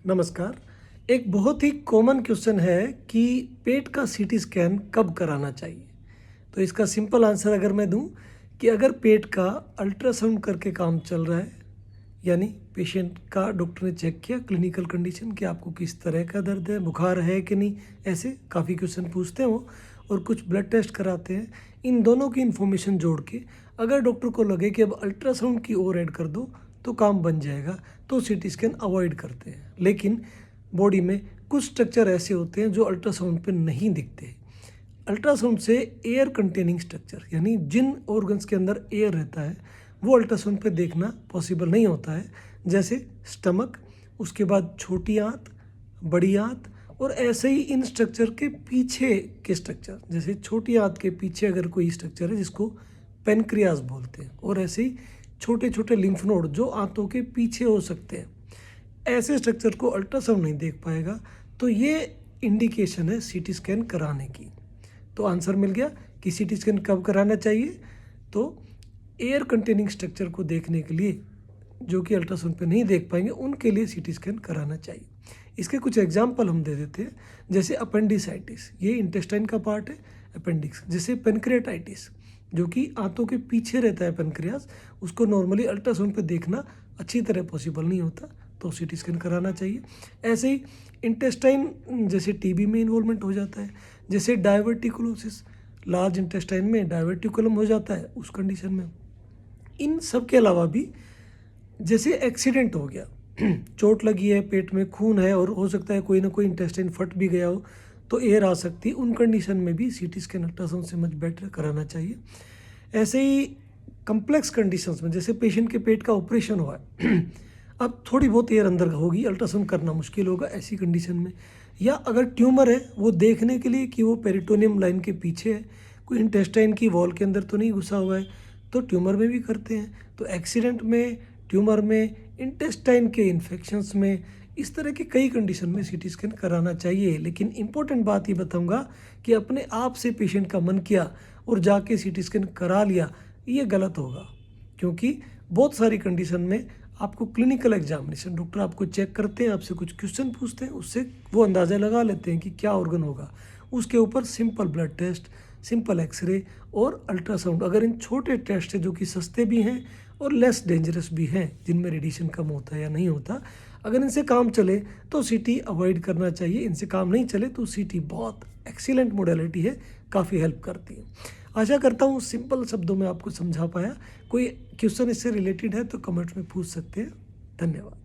नमस्कार। एक बहुत ही कॉमन क्वेश्चन है कि पेट का सीटी स्कैन कब कराना चाहिए। तो इसका सिंपल आंसर अगर मैं दूं कि अगर पेट का अल्ट्रासाउंड करके काम चल रहा है, यानी पेशेंट का डॉक्टर ने चेक किया क्लिनिकल कंडीशन कि आपको किस तरह का दर्द है, बुखार है कि नहीं, ऐसे काफ़ी क्वेश्चन पूछते हैं वो, और कुछ ब्लड टेस्ट कराते हैं। इन दोनों की इन्फॉर्मेशन जोड़ के अगर डॉक्टर को लगे कि अब अल्ट्रासाउंड की ओर ऐड कर दो तो काम बन जाएगा, तो सीटी स्कैन अवॉइड करते हैं। लेकिन बॉडी में कुछ स्ट्रक्चर ऐसे होते हैं जो अल्ट्रासाउंड पे नहीं दिखते। अल्ट्रासाउंड से एयर कंटेनिंग स्ट्रक्चर, यानी जिन ऑर्गन्स के अंदर एयर रहता है, वो अल्ट्रासाउंड पे देखना पॉसिबल नहीं होता है। जैसे स्टमक, उसके बाद छोटी आंत, बड़ी आंत, और ऐसे ही इन स्ट्रक्चर के पीछे के स्ट्रक्चर, जैसे छोटी आंत के पीछे अगर कोई स्ट्रक्चर है जिसको पेनक्रियाज बोलते हैं, और ऐसे ही छोटे छोटे लिम्फ नोड जो आंतों के पीछे हो सकते हैं, ऐसे स्ट्रक्चर को अल्ट्रासाउंड नहीं देख पाएगा। तो ये इंडिकेशन है सीटी स्कैन कराने की। तो आंसर मिल गया कि सीटी स्कैन कब कराना चाहिए। तो एयर कंटेनिंग स्ट्रक्चर को देखने के लिए, जो कि अल्ट्रासाउंड पे नहीं देख पाएंगे, उनके लिए सीटी स्कैन कराना चाहिए। इसके कुछ एग्जाम्पल हम दे देते हैं। जैसे अपेंडिसाइटिस, ये इंटेस्टाइन का पार्ट है, अपेंडिक्स। जैसे पेनक्रियाटाइटिस, जो कि आंतों के पीछे रहता है पेनक्रियास, उसको नॉर्मली अल्ट्रासाउंड पे देखना अच्छी तरह पॉसिबल नहीं होता, तो सीटी स्कैन कराना चाहिए। ऐसे ही इंटेस्टाइन, जैसे टीबी में इन्वॉल्वमेंट हो जाता है। जैसे डायवर्टिकुलोसिस, लार्ज इंटेस्टाइन में डायवर्टिकुलम हो जाता है, उस कंडीशन में। इन सब के अलावा भी जैसे एक्सीडेंट हो गया, चोट लगी है, पेट में खून है, और हो सकता है कोई ना कोई इंटेस्टाइन फट भी गया हो, तो एयर आ सकती है, उन कंडीशन में भी सीटी स्कैन अल्ट्रासाउंड से मच बेटर कराना चाहिए। ऐसे ही कम्प्लेक्स कंडीशंस में, जैसे पेशेंट के पेट का ऑपरेशन हुआ है, अब थोड़ी बहुत एयर अंदर होगी, अल्ट्रासाउंड करना मुश्किल होगा ऐसी कंडीशन में। या अगर ट्यूमर है, वो देखने के लिए कि वो पेरिटोनियम लाइन के पीछे है, कोई इंटेस्टाइन की वॉल के अंदर तो नहीं घुसा हुआ है, तो ट्यूमर में भी करते हैं। तो एक्सीडेंट में, ट्यूमर में, इंटेस्टाइन के इन्फेक्शंस में, इस तरह की कई कंडीशन में सीटी स्कैन कराना चाहिए। लेकिन इम्पोर्टेंट बात ये बताऊंगा कि अपने आप से पेशेंट का मन किया और जाके सीटी स्कैन करा लिया, ये गलत होगा। क्योंकि बहुत सारी कंडीशन में आपको क्लिनिकल एग्जामिनेशन, डॉक्टर आपको चेक करते हैं, आपसे कुछ क्वेश्चन पूछते हैं, उससे वो अंदाज़ा लगा लेते हैं कि क्या ऑर्गन होगा। उसके ऊपर simple blood test, simple x-ray और अल्ट्रासाउंड, अगर इन छोटे टेस्ट है जो कि सस्ते भी हैं और लेस डेंजरस भी हैं, जिनमें रेडिएशन कम होता है या नहीं होता, अगर इनसे काम चले तो सीटी अवॉइड करना चाहिए। इनसे काम नहीं चले तो सीटी बहुत एक्सीलेंट मोडेलिटी है, काफ़ी हेल्प करती है। आशा करता हूँ सिंपल शब्दों में आपको समझा पाया। कोई क्वेश्चन इससे रिलेटेड है तो कमेंट में पूछ सकते हैं। धन्यवाद।